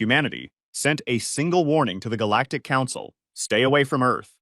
humanity, sent a single warning to the Galactic Council: stay away from Earth.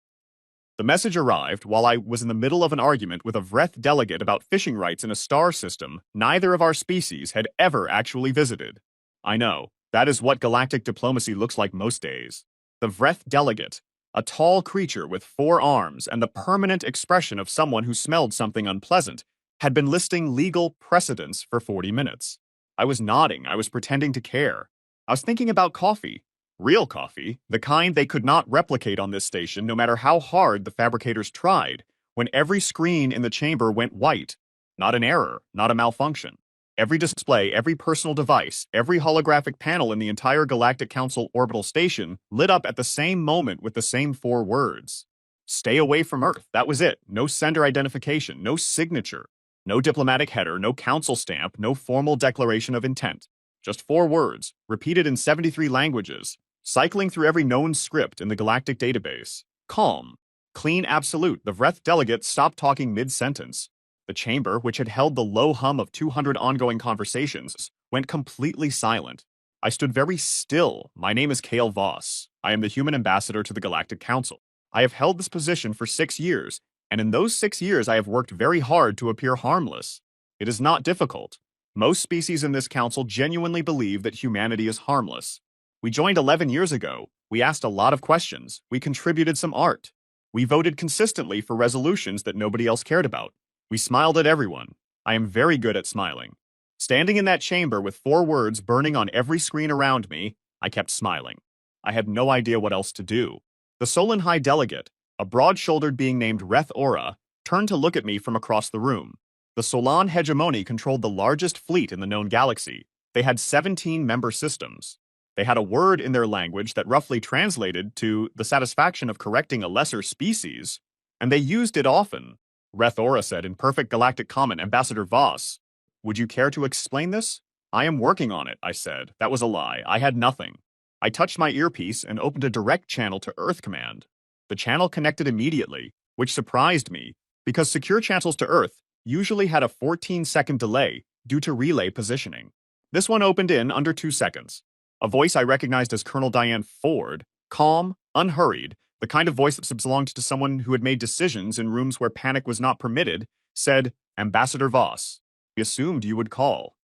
The message arrived while I was in the middle of an argument with a Vreth delegate about fishing rights in a star system neither of our species had ever actually visited. I know, that is what galactic diplomacy looks like most days. The Vreth delegate, a tall creature with 4 arms and the permanent expression of someone who smelled something unpleasant, had been listing legal precedents for 40 minutes. I was nodding, I was pretending to care. I was thinking about coffee. Real coffee, the kind they could not replicate on this station no matter how hard the fabricators tried, when every screen in the chamber went white. Not an error, not a malfunction. Every display, every personal device, every holographic panel in the entire Galactic Council orbital station lit up at the same moment with the same 4 words. Stay away from Earth, that was it. No sender identification, no signature, no diplomatic header, no council stamp, no formal declaration of intent. Just 4 words, repeated in 73 languages, cycling through every known script in the galactic database. Calm. Clean absolute. The Vreth delegate stopped talking mid-sentence. The chamber, which had held the low hum of 200 ongoing conversations, went completely silent. I stood very still. My name is Kale Voss. I am the human ambassador to the Galactic Council. I have held this position for 6 years, and in those 6 years I have worked very hard to appear harmless. It is not difficult. Most species in this council genuinely believe that humanity is harmless. We joined 11 years ago. We asked a lot of questions. We contributed some art. We voted consistently for resolutions that nobody else cared about. We smiled at everyone. I am very good at smiling. Standing in that chamber with 4 words burning on every screen around me, I kept smiling. I had no idea what else to do. The Solon High delegate, a broad-shouldered being named Reth Ora, turned to look at me from across the room. The Solon hegemony controlled the largest fleet in the known galaxy. They had 17 member systems. They had a word in their language that roughly translated to the satisfaction of correcting a lesser species, and they used it often. Reth Ora said in perfect galactic common, Ambassador Voss, would you care to explain this? I am working on it, I said. That was a lie. I had nothing. I touched my earpiece and opened a direct channel to Earth Command. The channel connected immediately, which surprised me, because secure channels to Earth usually had a 14-second delay due to relay positioning. This one opened in under 2 seconds. A voice I recognized as Colonel Diane Ford, calm, unhurried, the kind of voice that belonged to someone who had made decisions in rooms where panic was not permitted, said, Ambassador Voss, we assumed you would call.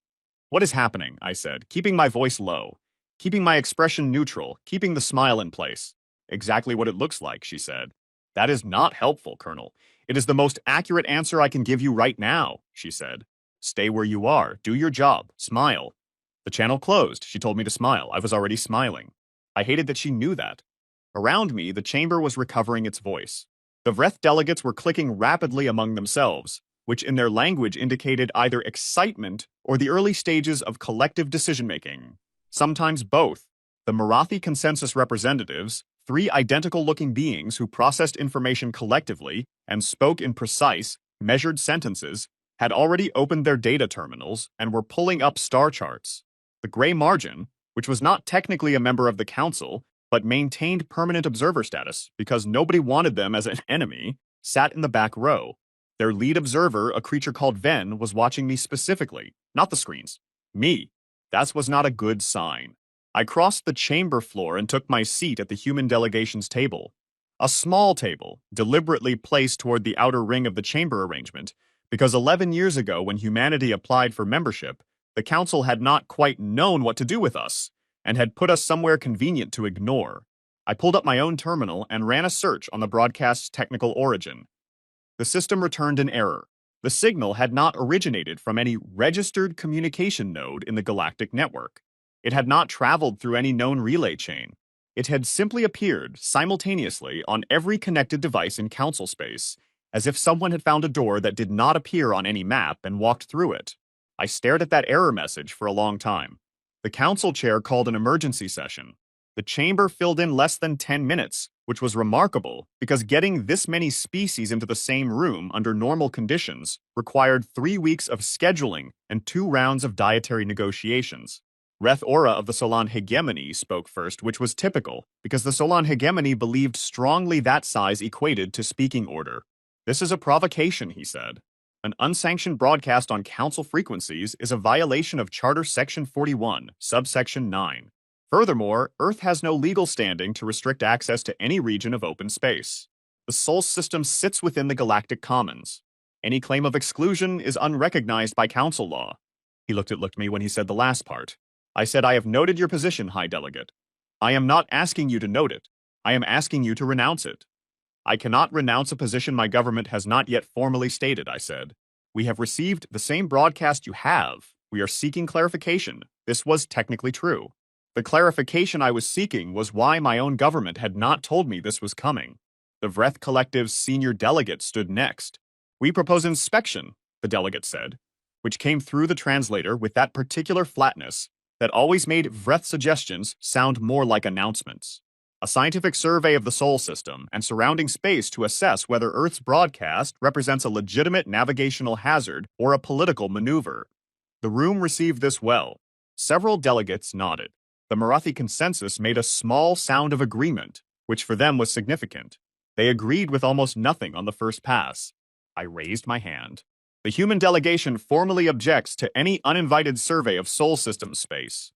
What is happening? I said, keeping my voice low, keeping my expression neutral, keeping the smile in place. Exactly what it looks like, she said. That is not helpful, Colonel. It is the most accurate answer I can give you right now, she said. Stay where you are. Do your job. Smile. The channel closed. She told me to smile. I was already smiling. I hated that she knew that. Around me, the chamber was recovering its voice. The Vreth delegates were clicking rapidly among themselves, which in their language indicated either excitement or the early stages of collective decision-making. Sometimes both. The Marathi consensus representatives, 3 identical-looking beings who processed information collectively and spoke in precise, measured sentences, had already opened their data terminals and were pulling up star charts. The gray margin, which was not technically a member of the council, but maintained permanent observer status because nobody wanted them as an enemy, sat in the back row. Their lead observer, a creature called Ven, was watching me specifically, not the screens. Me. That was not a good sign. I crossed the chamber floor and took my seat at the human delegation's table. A small table, deliberately placed toward the outer ring of the chamber arrangement, because 11 years ago when humanity applied for membership, the council had not quite known what to do with us, and had put us somewhere convenient to ignore. I pulled up my own terminal and ran a search on the broadcast's technical origin. The system returned an error. The signal had not originated from any registered communication node in the galactic network. It had not traveled through any known relay chain. It had simply appeared simultaneously on every connected device in council space, as if someone had found a door that did not appear on any map and walked through it. I stared at that error message for a long time. The council chair called an emergency session. The chamber filled in less than 10 minutes, which was remarkable because getting this many species into the same room under normal conditions required 3 weeks of scheduling and 2 rounds of dietary negotiations. Reth Ora of the Solon hegemony spoke first, which was typical because the Solon hegemony believed strongly that size equated to speaking order. This is a provocation, he said. An unsanctioned broadcast on council frequencies is a violation of Charter Section 41, subsection 9. Furthermore, Earth has no legal standing to restrict access to any region of open space. The Sol system sits within the galactic commons. Any claim of exclusion is unrecognized by council law. He looked at me when he said the last part. I said, I have noted your position, High Delegate. I am not asking you to note it. I am asking you to renounce it. I cannot renounce a position my government has not yet formally stated, I said. We have received the same broadcast you have. We are seeking clarification. This was technically true. The clarification I was seeking was why my own government had not told me this was coming. The Vreth Collective's senior delegate stood next. We propose inspection, the delegate said, which came through the translator with that particular flatness that always made Vreth suggestions sound more like announcements. A scientific survey of the Sol system and surrounding space to assess whether Earth's broadcast represents a legitimate navigational hazard or a political maneuver. The room received this well. Several delegates nodded. The Marathi consensus made a small sound of agreement, which for them was significant. They agreed with almost nothing on the first pass. I raised my hand. The human delegation formally objects to any uninvited survey of Sol system space.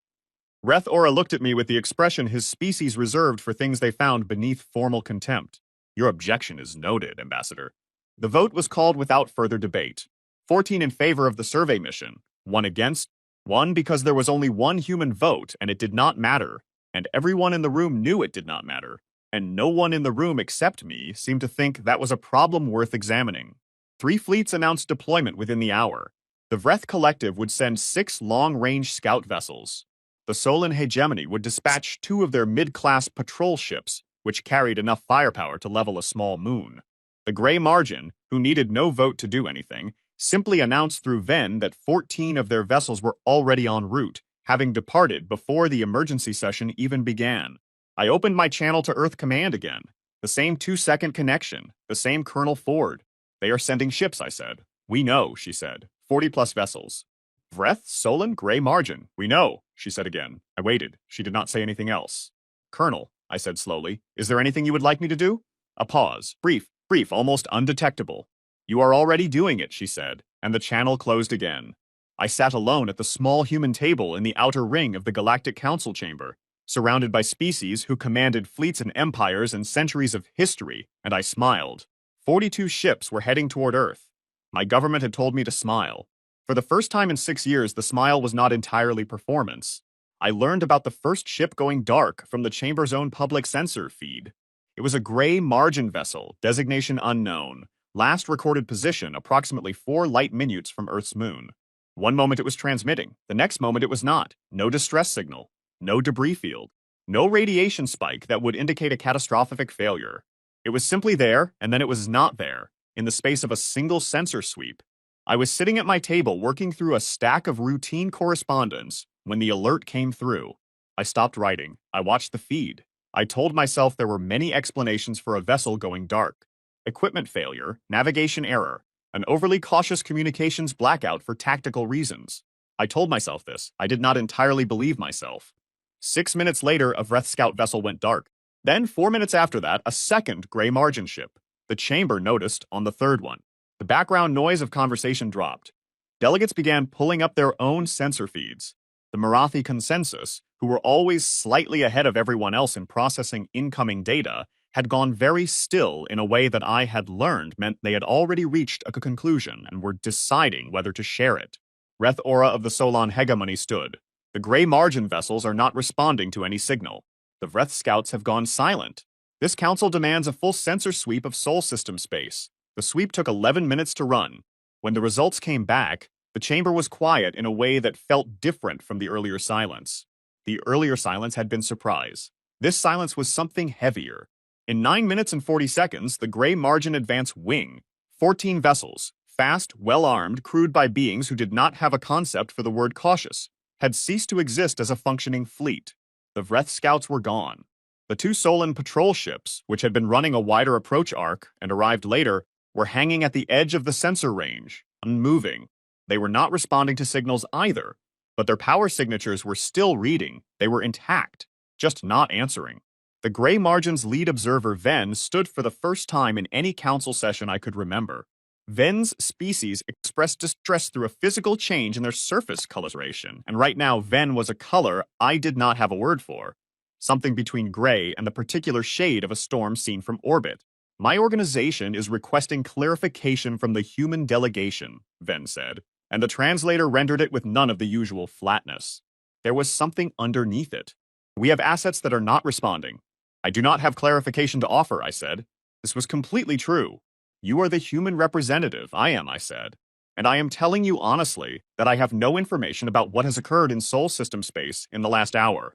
Reth Ora looked at me with the expression his species reserved for things they found beneath formal contempt. Your objection is noted, Ambassador. The vote was called without further debate. 14 in favor of the survey mission, 1 against, 1 because there was only one human vote and it did not matter, and everyone in the room knew it did not matter, and no one in the room except me seemed to think that was a problem worth examining. 3 fleets announced deployment within the hour. The Vreth Collective would send 6 long-range scout vessels. The Solan Hegemony would dispatch 2 of their mid-class patrol ships, which carried enough firepower to level a small moon. The Grey Margin, who needed no vote to do anything, simply announced through Ven that 14 of their vessels were already en route, having departed before the emergency session even began. I opened my channel to Earth Command again. The same 2-second connection, the same Colonel Ford. They are sending ships, I said. We know, she said. 40+ vessels. Vreth, Solan, Grey Margin. We know, she said again. I waited. She did not say anything else. Colonel, I said slowly, is there anything you would like me to do? A pause. Brief, almost undetectable. You are already doing it, she said, and the channel closed again. I sat alone at the small human table in the outer ring of the Galactic Council chamber, surrounded by species who commanded fleets and empires and centuries of history, and I smiled. 42 ships were heading toward Earth. My government had told me to smile. For the first time in 6 years, the smile was not entirely performance. I learned about the first ship going dark from the chamber's own public sensor feed. It was a Grey Margin vessel, designation unknown, last recorded position approximately 4 light minutes from Earth's moon. One moment it was transmitting, the next moment it was not. No distress signal, no debris field, no radiation spike that would indicate a catastrophic failure. It was simply there, and then it was not there, in the space of a single sensor sweep. I was sitting at my table working through a stack of routine correspondence when the alert came through. I stopped writing. I watched the feed. I told myself there were many explanations for a vessel going dark. Equipment failure, navigation error, an overly cautious communications blackout for tactical reasons. I told myself this. I did not entirely believe myself. 6 minutes later, a Vreth scout vessel went dark. Then, 4 minutes after that, a second Grey Margin ship. The chamber noticed on the third one. The background noise of conversation dropped. Delegates began pulling up their own sensor feeds. The Marathi consensus, who were always slightly ahead of everyone else in processing incoming data, had gone very still in a way that I had learned meant they had already reached a conclusion and were deciding whether to share it. Reth Ora of the Solan Hegemony stood. The Grey Margin vessels are not responding to any signal. The Vreth scouts have gone silent. This council demands a full sensor sweep of Sol system space. The sweep took 11 minutes to run. When the results came back, the chamber was quiet in a way that felt different from the earlier silence. The earlier silence had been surprise. This silence was something heavier. In 9 minutes and 40 seconds, the Grey Margin advance wing, 14 vessels, fast, well-armed, crewed by beings who did not have a concept for the word cautious, had ceased to exist as a functioning fleet. The Vreth scouts were gone. The 2 Solan patrol ships, which had been running a wider approach arc and arrived later, were hanging at the edge of the sensor range, unmoving. They were not responding to signals either, but their power signatures were still reading. They were intact, just not answering. The Grey Margin's lead observer, Ven, stood for the first time in any council session I could remember. Ven's species expressed distress through a physical change in their surface coloration, and right now Ven was a color I did not have a word for, something between gray and the particular shade of a storm seen from orbit. My organization is requesting clarification from the human delegation, Ven said, and the translator rendered it with none of the usual flatness. There was something underneath it. We have assets that are not responding. I do not have clarification to offer, I said. This was completely true. You are the human representative, I said. And I am telling you honestly that I have no information about what has occurred in Sol system space in the last hour.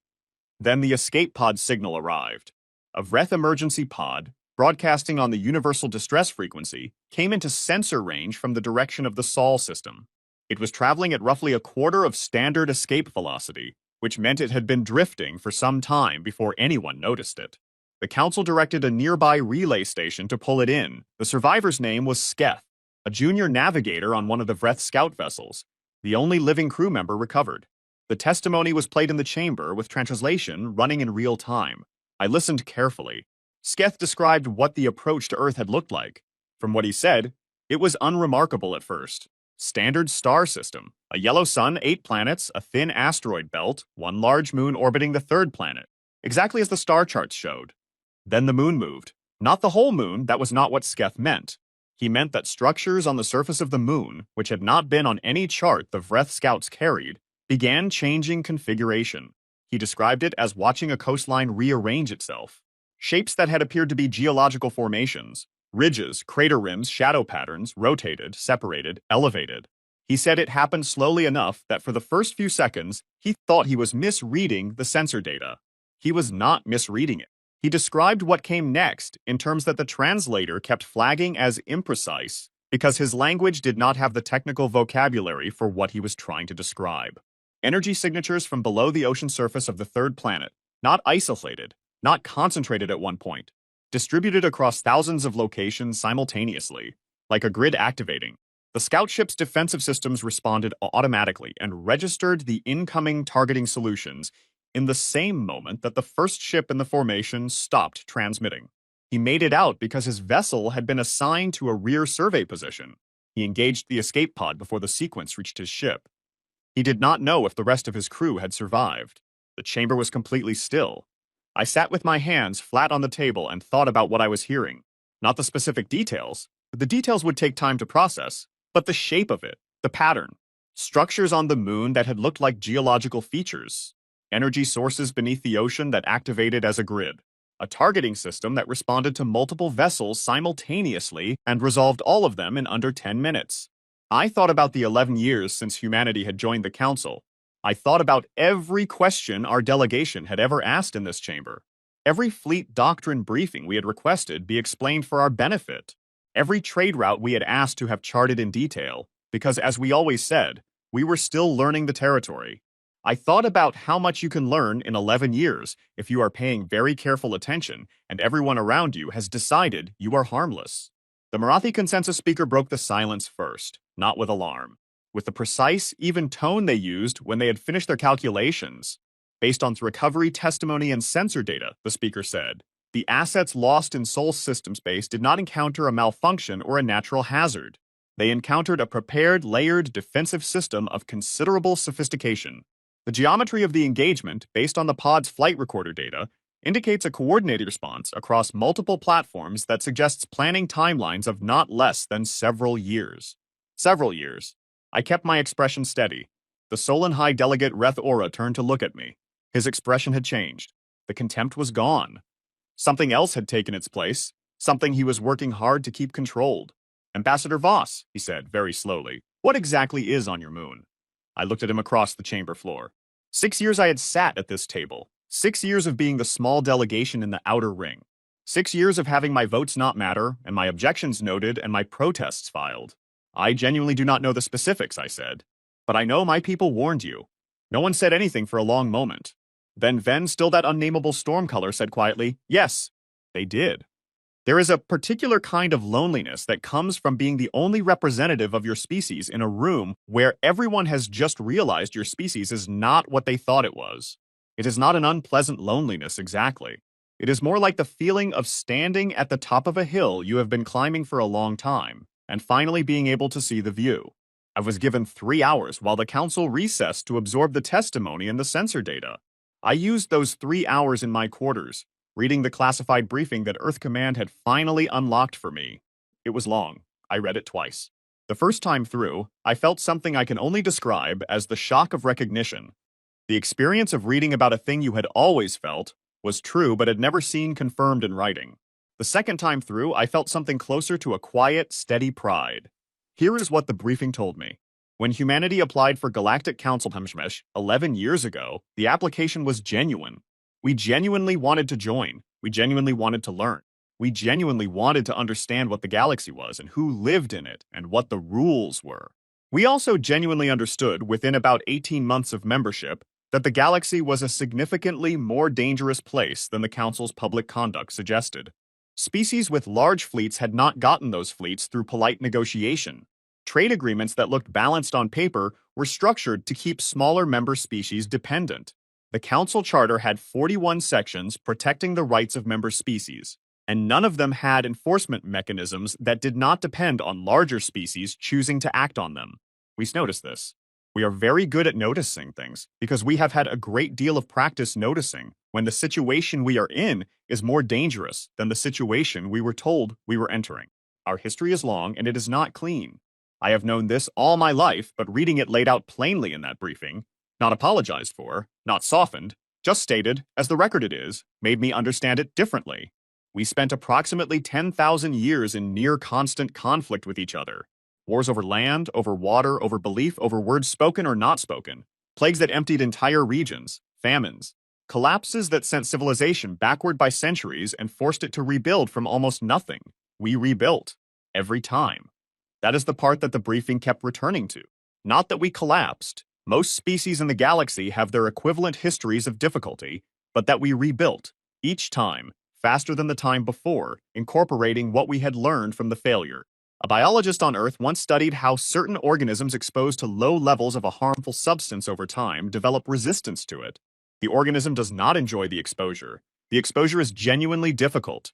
Then the escape pod signal arrived. A Vreth emergency pod, broadcasting on the universal distress frequency, came into sensor range from the direction of the Sol system. It was traveling at roughly a quarter of standard escape velocity, which meant it had been drifting for some time before anyone noticed it. The council directed a nearby relay station to pull it in. The survivor's name was Sketh, a junior navigator on one of the Vreth scout vessels, the only living crew member recovered. The testimony was played in the chamber with translation running in real time. I listened carefully. Sketh described what the approach to Earth had looked like. From what he said, it was unremarkable at first. Standard star system, a yellow sun, 8 planets, a thin asteroid belt, one large moon orbiting the third planet, exactly as the star charts showed. Then the moon moved. Not the whole moon, that was not what Sketh meant. He meant that structures on the surface of the moon, which had not been on any chart the Vreth scouts carried, began changing configuration. He described it as watching a coastline rearrange itself. Shapes that had appeared to be geological formations, ridges, crater rims, shadow patterns, rotated, separated, elevated. He said it happened slowly enough that for the first few seconds, he thought he was misreading the sensor data. He was not misreading it. He described what came next in terms that the translator kept flagging as imprecise because his language did not have the technical vocabulary for what he was trying to describe. Energy signatures from below the ocean surface of the third planet, not isolated, not concentrated at one point, distributed across thousands of locations simultaneously, like a grid activating. The scout ship's defensive systems responded automatically and registered the incoming targeting solutions in the same moment that the first ship in the formation stopped transmitting. He made it out because his vessel had been assigned to a rear survey position. He engaged the escape pod before the sequence reached his ship. He did not know if the rest of his crew had survived. The chamber was completely still. I sat with my hands flat on the table and thought about what I was hearing. Not the specific details. The details would take time to process, but the shape of it, the pattern. Structures on the moon that had looked like geological features. Energy sources beneath the ocean that activated as a grid. A targeting system that responded to multiple vessels simultaneously and resolved all of them in under 10 minutes. I thought about the 11 years since humanity had joined the Council. I thought about every question our delegation had ever asked in this chamber. Every fleet doctrine briefing we had requested be explained for our benefit. Every trade route we had asked to have charted in detail, because as we always said, we were still learning the territory. I thought about how much you can learn in 11 years if you are paying very careful attention and everyone around you has decided you are harmless. The Marathi consensus speaker broke the silence first, not with alarm. With the precise, even tone they used when they had finished their calculations. Based on recovery, testimony, and sensor data, the speaker said, the assets lost in Sol system space did not encounter a malfunction or a natural hazard. They encountered a prepared, layered defensive system of considerable sophistication. The geometry of the engagement, based on the pod's flight recorder data, indicates a coordinated response across multiple platforms that suggests planning timelines of not less than several years. Several years. I kept my expression steady. The Solon High Delegate Reth Ora turned to look at me. His expression had changed. The contempt was gone. Something else had taken its place, something he was working hard to keep controlled. Ambassador Voss, he said very slowly, what exactly is on your moon? I looked at him across the chamber floor. 6 years I had sat at this table. 6 years of being the small delegation in the outer ring. 6 years of having my votes not matter, and my objections noted, and my protests filed. I genuinely do not know the specifics, I said. But I know my people warned you. No one said anything for a long moment. Then Ven, still that unnameable storm color, said quietly, yes, they did. There is a particular kind of loneliness that comes from being the only representative of your species in a room where everyone has just realized your species is not what they thought it was. It is not an unpleasant loneliness exactly. It is more like the feeling of standing at the top of a hill you have been climbing for a long time. and finally being able to see the view. I was given 3 hours while the council recessed to absorb the testimony and the sensor data. I used those 3 hours in my quarters, reading the classified briefing that Earth Command had finally unlocked for me. It was long. I read it twice. The first time through, I felt something I can only describe as the shock of recognition. The experience of reading about a thing you had always felt was true but had never seen confirmed in writing. The second time through, I felt something closer to a quiet, steady pride. Here is what the briefing told me. When humanity applied for Galactic Council 11 years ago, the application was genuine. We genuinely wanted to join. We genuinely wanted to learn. We genuinely wanted to understand what the galaxy was and who lived in it and what the rules were. We also genuinely understood, within about 18 months of membership, that the galaxy was a significantly more dangerous place than the Council's public conduct suggested. Species with large fleets had not gotten those fleets through polite negotiation. Trade agreements that looked balanced on paper were structured to keep smaller member species dependent. The Council Charter had 41 sections protecting the rights of member species, and none of them had enforcement mechanisms that did not depend on larger species choosing to act on them. We noticed this. We are very good at noticing things because we have had a great deal of practice noticing when the situation we are in is more dangerous than the situation we were told we were entering. Our history is long and it is not clean. I have known this all my life, but reading it laid out plainly in that briefing, not apologized for, not softened, just stated, as the record it is, made me understand it differently. We spent approximately 10,000 years in near constant conflict with each other. Wars over land, over water, over belief, over words spoken or not spoken. Plagues that emptied entire regions. Famines. Collapses that sent civilization backward by centuries and forced it to rebuild from almost nothing. We rebuilt. Every time. That is the part that the briefing kept returning to. Not that we collapsed. Most species in the galaxy have their equivalent histories of difficulty, but that we rebuilt. Each time. Faster than the time before, incorporating what we had learned from the failure. A biologist on Earth once studied how certain organisms exposed to low levels of a harmful substance over time develop resistance to it. The organism does not enjoy the exposure. The exposure is genuinely difficult.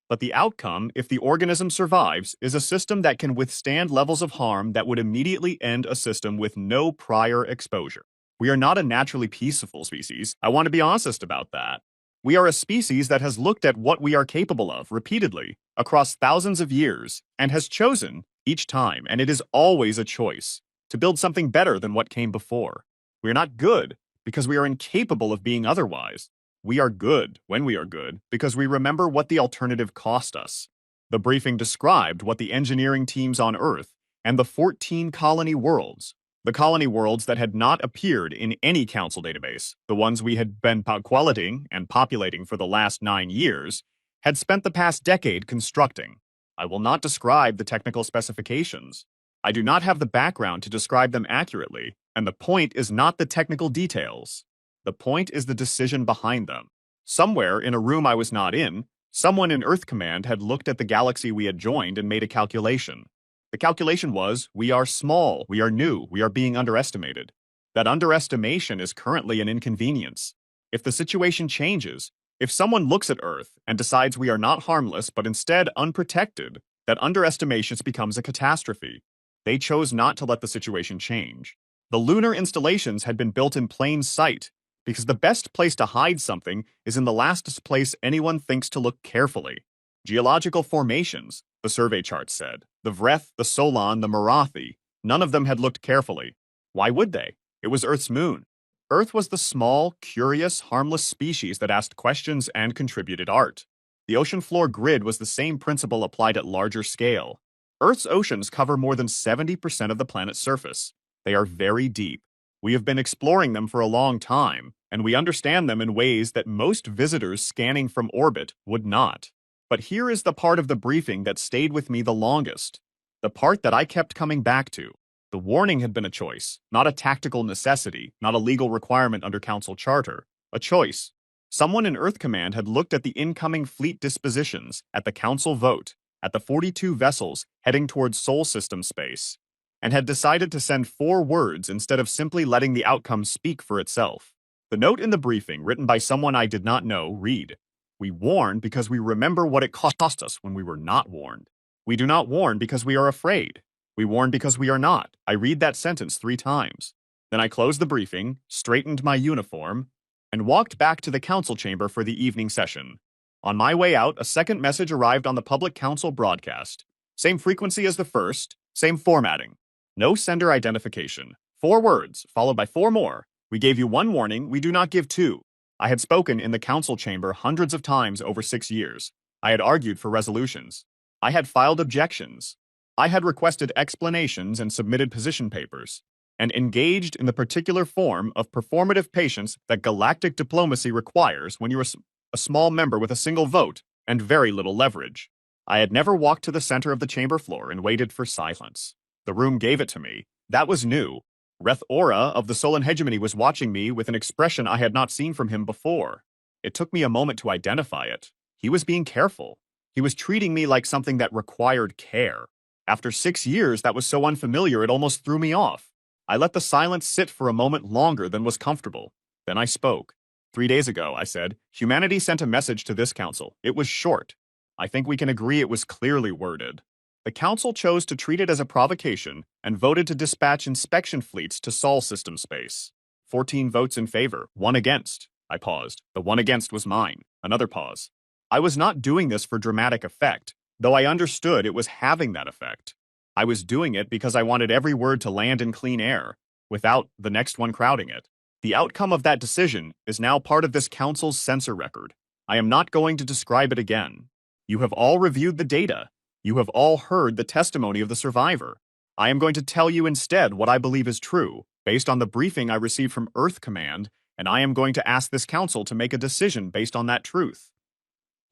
But the outcome, if the organism survives, is a system that can withstand levels of harm that would immediately end a system with no prior exposure. We are not a naturally peaceful species. I want to be honest about that. We are a species that has looked at what we are capable of repeatedly across thousands of years and has chosen each time, and it is always a choice, to build something better than what came before. We are not good because we are incapable of being otherwise. We are good when we are good because we remember what the alternative cost us. The briefing described what the engineering teams on Earth and the 14 colony worlds, the colony worlds that had not appeared in any council database, the ones we had been qualitating and populating for the last 9 years, had spent the past decade constructing. I will not describe the technical specifications. I do not have the background to describe them accurately, and the point is not the technical details. The point is the decision behind them. Somewhere in a room I was not in, someone in Earth Command had looked at the galaxy we had joined and made a calculation. The calculation was, we are small, we are new, we are being underestimated. That underestimation is currently an inconvenience. If the situation changes, if someone looks at Earth and decides we are not harmless but instead unprotected, that underestimation becomes a catastrophe. They chose not to let the situation change. The lunar installations had been built in plain sight, because the best place to hide something is in the last place anyone thinks to look carefully. Geological formations, the survey chart said. The Vreth, the Solon, the Marathi, none of them had looked carefully. Why would they? It was Earth's moon. Earth was the small, curious, harmless species that asked questions and contributed art. The ocean floor grid was the same principle applied at larger scale. Earth's oceans cover more than 70% of the planet's surface. They are very deep. We have been exploring them for a long time, and we understand them in ways that most visitors scanning from orbit would not. But here is the part of the briefing that stayed with me the longest. The part that I kept coming back to. The warning had been a choice, not a tactical necessity, not a legal requirement under Council Charter. A choice. Someone in Earth Command had looked at the incoming fleet dispositions, at the Council vote, at the 42 vessels heading towards Sol System space, and had decided to send 4 words instead of simply letting the outcome speak for itself. The note in the briefing, written by someone I did not know, read, "We warn because we remember what it cost us when we were not warned." We do not warn because we are afraid. We warn because we are not. I read that sentence 3 times. Then I closed the briefing, straightened my uniform, and walked back to the council chamber for the evening session. On my way out, a second message arrived on the public council broadcast. Same frequency as the first, same formatting. No sender identification. 4 words, followed by 4 more. We gave you 1 warning, we do not give 2. I had spoken in the council chamber hundreds of times over 6 years. I had argued for resolutions. I had filed objections. I had requested explanations and submitted position papers, and engaged in the particular form of performative patience that galactic diplomacy requires when you're a small member with a single vote and very little leverage. I had never walked to the center of the chamber floor and waited for silence. The room gave it to me. That was new. Reth Ora of the Solan Hegemony was watching me with an expression I had not seen from him before. It took me a moment to identify it. He was being careful. He was treating me like something that required care. After 6 years, that was so unfamiliar it almost threw me off. I let the silence sit for a moment longer than was comfortable. Then I spoke. 3 days ago, I said, humanity sent a message to this council. It was short. I think we can agree it was clearly worded. The council chose to treat it as a provocation and voted to dispatch inspection fleets to Sol system space. 14 votes in favor, 1 against. I paused. The 1 against was mine. Another pause. I was not doing this for dramatic effect, though I understood it was having that effect. I was doing it because I wanted every word to land in clean air, without the next one crowding it. The outcome of that decision is now part of this council's censor record. I am not going to describe it again. You have all reviewed the data. You have all heard the testimony of the survivor. I am going to tell you instead what I believe is true, based on the briefing I received from Earth Command, and I am going to ask this council to make a decision based on that truth.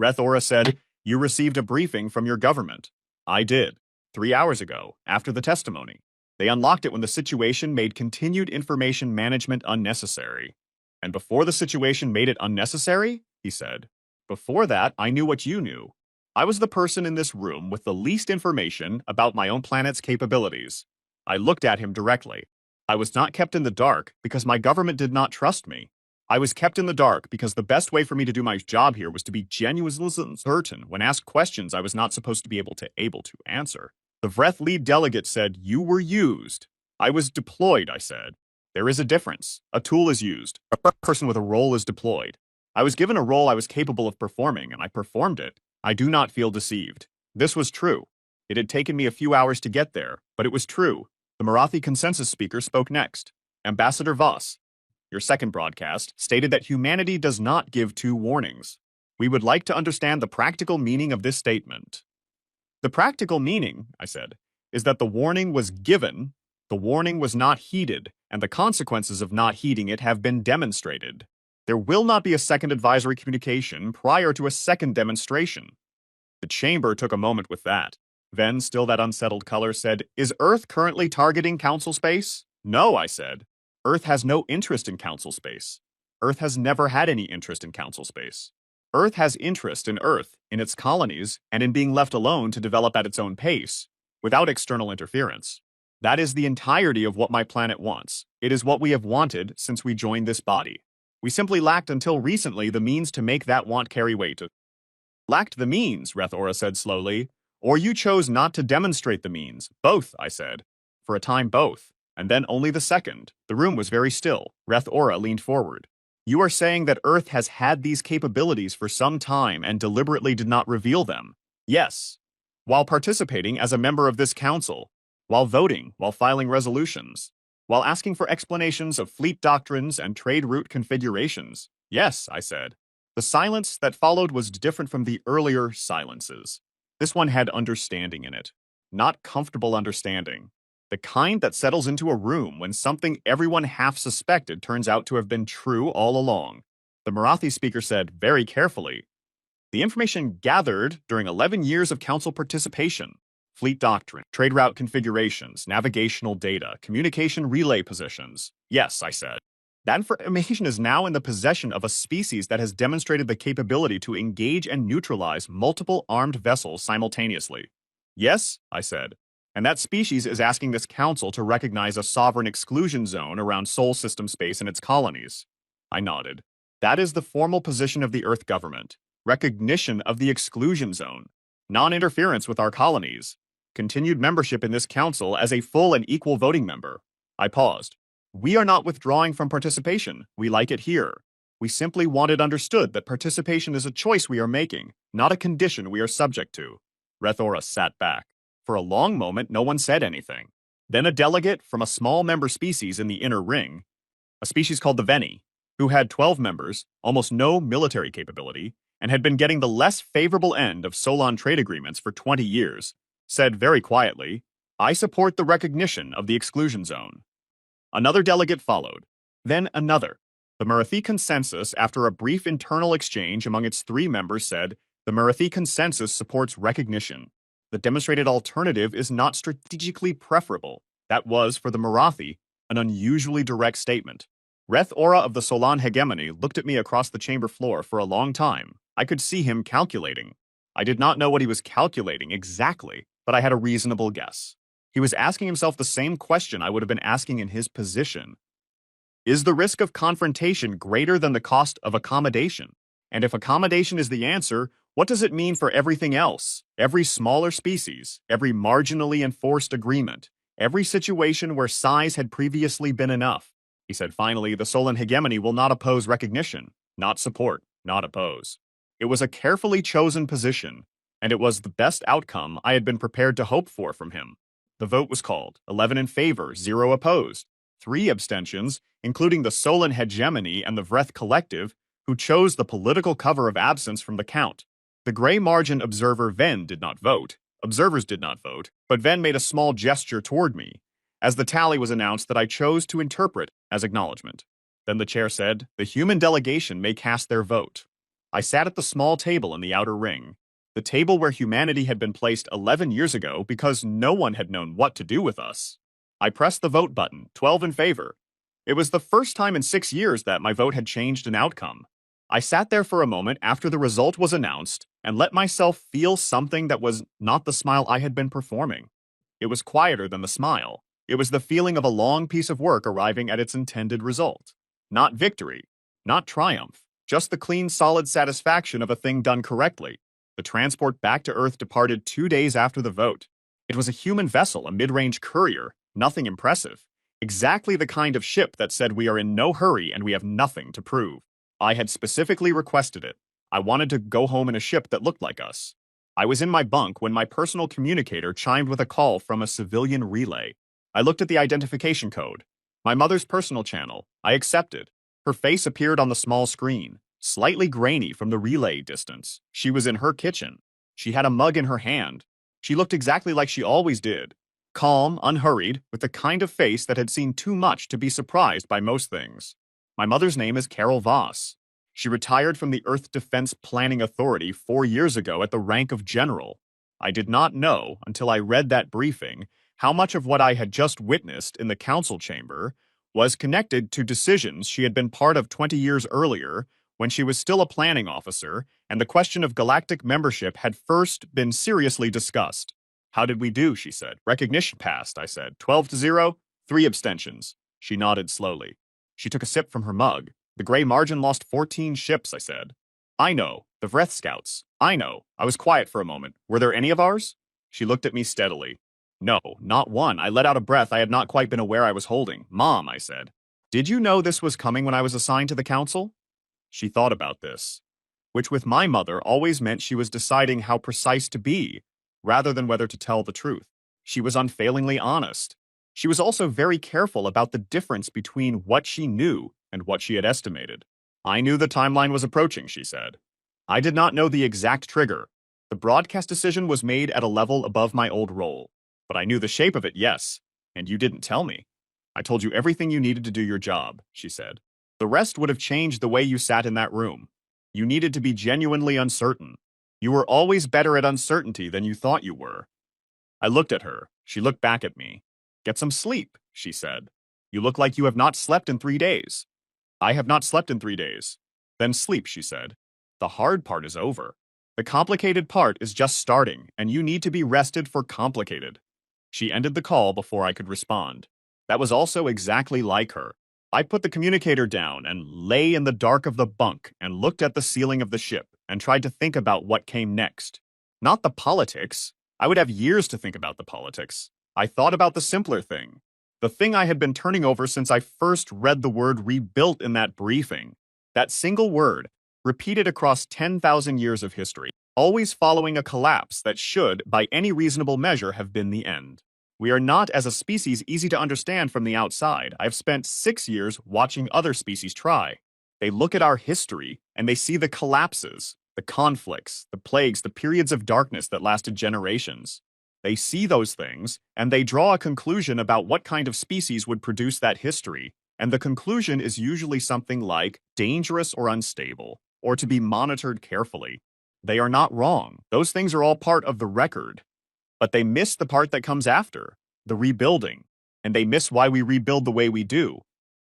Reth Ora said, you received a briefing from your government. I did. 3 hours ago, after the testimony. They unlocked it when the situation made continued information management unnecessary. And before the situation made it unnecessary, he said, before that, I knew what you knew. I was the person in this room with the least information about my own planet's capabilities. I looked at him directly. I was not kept in the dark because my government did not trust me. I was kept in the dark because the best way for me to do my job here was to be genuinely certain when asked questions I was not supposed to be able to answer. The Vreth lead delegate said, you were used. I was deployed, I said. There is a difference. A tool is used. A person with a role is deployed. I was given a role I was capable of performing, and I performed it. I do not feel deceived. This was true. It had taken me a few hours to get there, but it was true. The Marathi consensus speaker spoke next. Ambassador Voss, your second broadcast, stated that humanity does not give 2 warnings. We would like to understand the practical meaning of this statement. The practical meaning, I said, is that the warning was given, the warning was not heeded, and the consequences of not heeding it have been demonstrated. There will not be a second advisory communication prior to a second demonstration. The chamber took a moment with that. Then, still that unsettled color, said, is Earth currently targeting council space? No, I said. Earth has no interest in council space. Earth has never had any interest in council space. Earth has interest in Earth, in its colonies, and in being left alone to develop at its own pace, without external interference. That is the entirety of what my planet wants. It is what we have wanted since we joined this body. We simply lacked until recently the means to make that want carry weight. Lacked the means, Reth Ora said slowly, or you chose not to demonstrate the means. Both, I said. For a time, both. And then only the second. The room was very still. Reth Ora leaned forward. You are saying that Earth has had these capabilities for some time and deliberately did not reveal them. Yes. While participating as a member of this council, while voting, while filing resolutions, while asking for explanations of fleet doctrines and trade route configurations. Yes, I said. The silence that followed was different from the earlier silences. This one had understanding in it. Not comfortable understanding. The kind that settles into a room when something everyone half suspected turns out to have been true all along. The Marathi speaker said, very carefully, the information gathered during 11 years of council participation, fleet doctrine, trade route configurations, navigational data, communication relay positions. Yes, I said. That information is now in the possession of a species that has demonstrated the capability to engage and neutralize multiple armed vessels simultaneously. Yes, I said. And that species is asking this council to recognize a sovereign exclusion zone around Sol system space and its colonies. I nodded. That is the formal position of the Earth government. Recognition of the exclusion zone. non-interference with our colonies, continued membership in this council as a full and equal voting member. I paused. We are not withdrawing from participation. We like it here. We simply want it understood that participation is a choice we are making, not a condition we are subject to. Rethora sat back. For a long moment, no one said anything. Then a delegate from a small member species in the inner ring, a species called the Veni, who had 12 members, almost no military capability, and had been getting the less favorable end of Solon trade agreements for 20 years, said very quietly, I support the recognition of the exclusion zone. Another delegate followed. Then another. The Marathi consensus, after a brief internal exchange among its 3 members, said, the Marathi consensus supports recognition. The demonstrated alternative is not strategically preferable. That was, for the Marathi, an unusually direct statement. Reth Ora of the Solon hegemony looked at me across the chamber floor for a long time. I could see him calculating. I did not know what he was calculating exactly, but I had a reasonable guess. He was asking himself the same question I would have been asking in his position. Is the risk of confrontation greater than the cost of accommodation? And if accommodation is the answer, what does it mean for everything else? Every smaller species, every marginally enforced agreement, every situation where size had previously been enough. He said finally, the Solon hegemony will not oppose recognition, not support, not oppose. It was a carefully chosen position, and it was the best outcome I had been prepared to hope for from him. The vote was called, 11 in favor, 0 opposed. 3 abstentions, including the Solon hegemony and the Vreth collective, who chose the political cover of absence from the count. The gray margin observer Ven did not vote. Observers did not vote, but Ven made a small gesture toward me, as the tally was announced that I chose to interpret as acknowledgement. Then the chair said, the human delegation may cast their vote. I sat at the small table in the outer ring, the table where humanity had been placed 11 years ago because no one had known what to do with us. I pressed the vote button, 12 in favor. It was the first time in 6 years that my vote had changed an outcome. I sat there for a moment after the result was announced and let myself feel something that was not the smile I had been performing. It was quieter than the smile. It was the feeling of a long piece of work arriving at its intended result. Not victory, not triumph, just the clean, solid satisfaction of a thing done correctly. The transport back to Earth departed 2 days after the vote. It was a human vessel, a mid-range courier, nothing impressive. Exactly the kind of ship that said we are in no hurry and we have nothing to prove. I had specifically requested it. I wanted to go home in a ship that looked like us. I was in my bunk when my personal communicator chimed with a call from a civilian relay. I looked at the identification code. My mother's personal channel. I accepted. Her face appeared on the small screen, slightly grainy from the relay distance. She was in her kitchen. She had a mug in her hand. She looked exactly like she always did. Calm, unhurried, with the kind of face that had seen too much to be surprised by most things. My mother's name is Carol Voss. She retired from the Earth Defense Planning Authority 4 years ago at the rank of general. I did not know, until I read that briefing, how much of what I had just witnessed in the council chamber was connected to decisions she had been part of 20 years earlier when she was still a planning officer and the question of galactic membership had first been seriously discussed. How did we do, she said. Recognition passed, I said. 12-0, 3 abstentions. She nodded slowly. She took a sip from her mug. The gray margin lost 14 ships, I said. I know. The Vreth scouts. I know. I was quiet for a moment. Were there any of ours? She looked at me steadily. No, not one. I let out a breath I had not quite been aware I was holding. Mom, I said. Did you know this was coming when I was assigned to the council? She thought about this, which with my mother always meant she was deciding how precise to be, rather than whether to tell the truth. She was unfailingly honest. She was also very careful about the difference between what she knew and what she had estimated. I knew the timeline was approaching, she said. I did not know the exact trigger. The broadcast decision was made at a level above my old role. But I knew the shape of it, yes, and you didn't tell me. I told you everything you needed to do your job, she said. The rest would have changed the way you sat in that room. You needed to be genuinely uncertain. You were always better at uncertainty than you thought you were. I looked at her. She looked back at me. Get some sleep, she said. You look like you have not slept in 3 days. I have not slept in 3 days. Then sleep, she said. The hard part is over. The complicated part is just starting, and you need to be rested for complicated. She ended the call before I could respond. That was also exactly like her. I put the communicator down and lay in the dark of the bunk and looked at the ceiling of the ship and tried to think about what came next. Not the politics. I would have years to think about the politics. I thought about the simpler thing. The thing I had been turning over since I first read the word rebuilt in that briefing. That single word, repeated across 10,000 years of history, always following a collapse that should, by any reasonable measure, have been the end. We are not, as a species, easy to understand from the outside. I've spent 6 years watching other species try. They look at our history, and they see the collapses, the conflicts, the plagues, the periods of darkness that lasted generations. They see those things, and they draw a conclusion about what kind of species would produce that history, and the conclusion is usually something like dangerous or unstable, or to be monitored carefully. They are not wrong. Those things are all part of the record. But they miss the part that comes after, the rebuilding, and they miss why we rebuild the way we do.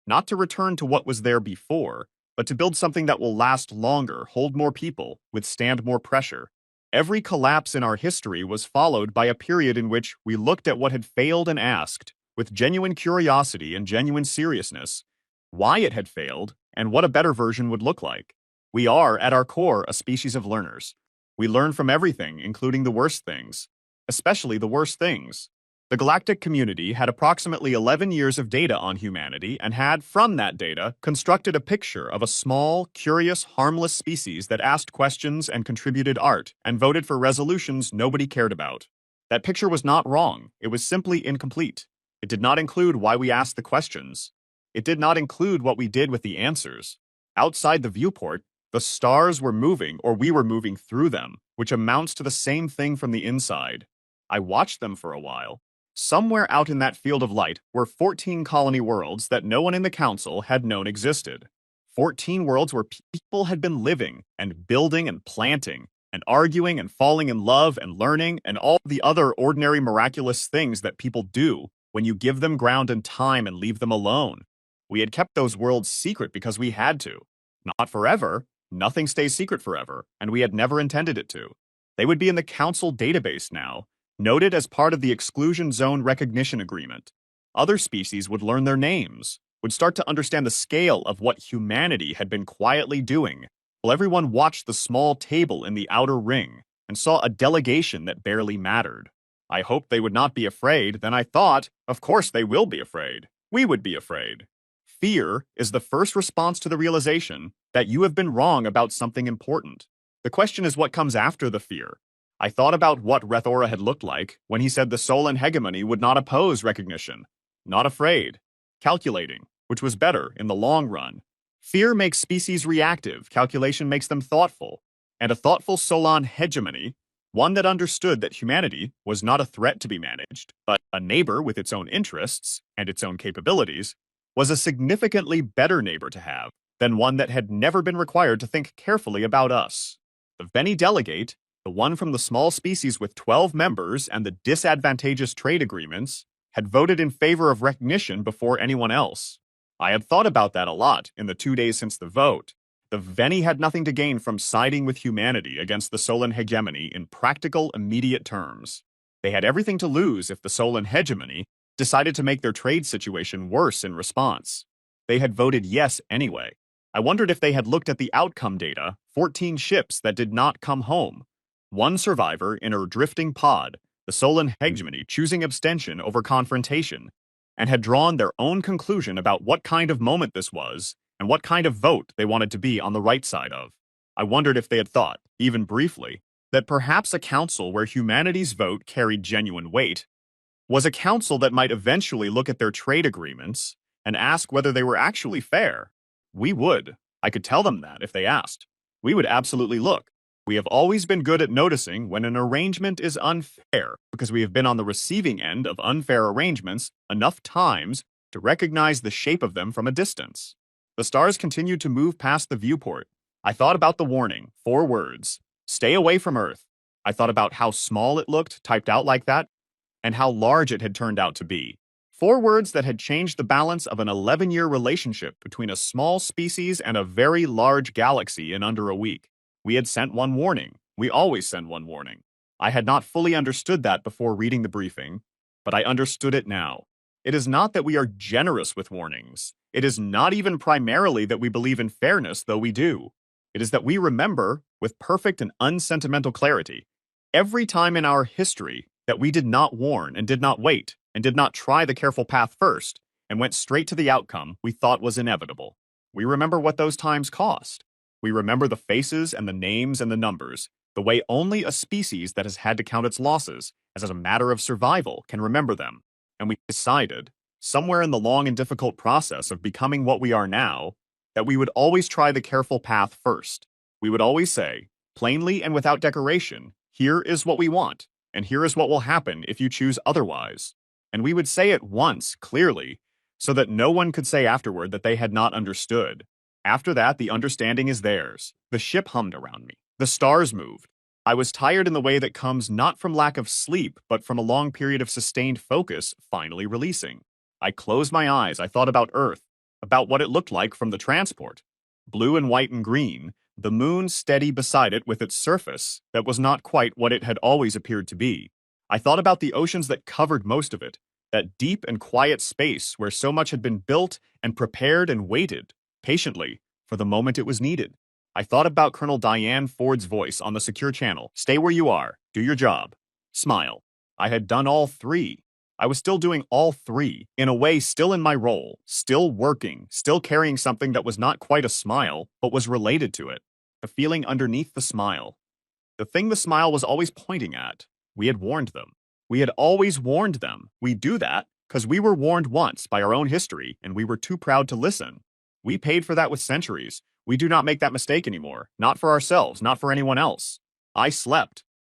Not to return to what was there before, but to build something that will last longer, hold more people, withstand more pressure. Every collapse in our history was followed by a period in which we looked at what had failed and asked, with genuine curiosity and genuine seriousness, why it had failed and what a better version would look like. We are, at our core, a species of learners. We learn from everything, including the worst things, especially the worst things. The Galactic community had approximately 11 years of data on humanity and had, from that data, constructed a picture of a small, curious, harmless species that asked questions and contributed art and voted for resolutions nobody cared about. That picture was not wrong. It was simply incomplete. It did not include why we asked the questions. It did not include what we did with the answers. Outside the viewport, the stars were moving, or we were moving through them, which amounts to the same thing from the inside. I watched them for a while. Somewhere out in that field of light were 14 colony worlds that no one in the council had known existed. 14 worlds where people had been living and building and planting and arguing and falling in love and learning and all the other ordinary miraculous things that people do when you give them ground and time and leave them alone. We had kept those worlds secret because we had to. Not forever. Nothing stays secret forever, and we had never intended it to. They would be in the council database now, noted as part of the exclusion zone recognition agreement. Other species would learn their names, would start to understand the scale of what humanity had been quietly doing, while everyone watched the small table in the outer ring and saw a delegation that barely mattered. I hoped they would not be afraid. Then I thought, of course they will be afraid. We would be afraid. Fear is the first response to the realization that you have been wrong about something important. The question is what comes after the fear. I thought about what Rethora had looked like when he said the Solan hegemony would not oppose recognition. Not afraid. Calculating, which was better in the long run. Fear makes species reactive, calculation makes them thoughtful. And a thoughtful Solan hegemony, one that understood that humanity was not a threat to be managed, but a neighbor with its own interests and its own capabilities, was a significantly better neighbor to have than one that had never been required to think carefully about us. The Veni delegate, the one from the small species with 12 members and the disadvantageous trade agreements, had voted in favor of recognition before anyone else. I had thought about that a lot in the 2 days since the vote. The Veni had nothing to gain from siding with humanity against the Solan hegemony in practical, immediate terms. They had everything to lose if the Solan hegemony decided to make their trade situation worse in response. They had voted yes anyway. I wondered if they had looked at the outcome data, 14 ships that did not come home. One survivor in her drifting pod, the Solan hegemony choosing abstention over confrontation, and had drawn their own conclusion about what kind of moment this was and what kind of vote they wanted to be on the right side of. I wondered if they had thought, even briefly, that perhaps a council where humanity's vote carried genuine weight was a council that might eventually look at their trade agreements and ask whether they were actually fair. We would. I could tell them that if they asked. We would absolutely look. We have always been good at noticing when an arrangement is unfair because we have been on the receiving end of unfair arrangements enough times to recognize the shape of them from a distance. The stars continued to move past the viewport. I thought about the warning, 4 words. Stay away from Earth. I thought about how small it looked, typed out like that, and how large it had turned out to be. 4 words that had changed the balance of an 11-year relationship between a small species and a very large galaxy in under a week. We had sent one warning. We always send one warning. I had not fully understood that before reading the briefing, but I understood it now. It is not that we are generous with warnings. It is not even primarily that we believe in fairness, though we do. It is that we remember, with perfect and unsentimental clarity, Every time in our history that we did not warn and did not wait and did not try the careful path first and went straight to the outcome we thought was inevitable. We remember what those times cost. We remember the faces and the names and the numbers, the way only a species that has had to count its losses as a matter of survival can remember them. And we decided, somewhere in the long and difficult process of becoming what we are now, that we would always try the careful path first. We would always say, plainly and without decoration, here is what we want, and here is what will happen if you choose otherwise. And we would say it once, clearly, so that no one could say afterward that they had not understood. After that, the understanding is theirs. The ship hummed around me. The stars moved. I was tired in the way that comes not from lack of sleep, but from a long period of sustained focus finally releasing. I closed my eyes. I thought about Earth, about what it looked like from the transport. Blue and white and green, the moon steady beside it with its surface that was not quite what it had always appeared to be. I thought about the oceans that covered most of it, that deep and quiet space where so much had been built and prepared and waited, patiently, for the moment it was needed. I thought about Colonel Diane Ford's voice on the secure channel. Stay where you are. Do your job. Smile. I had done all three. I was still doing all three, in a way still in my role, still working, still carrying something that was not quite a smile, but was related to it. The feeling underneath the smile. The thing the smile was always pointing at. We had warned them. We had always warned them. We do that because we were warned once by our own history, and we were too proud to listen. We paid for that with centuries. We do not make that mistake anymore. Not for ourselves, not for anyone else. I slept.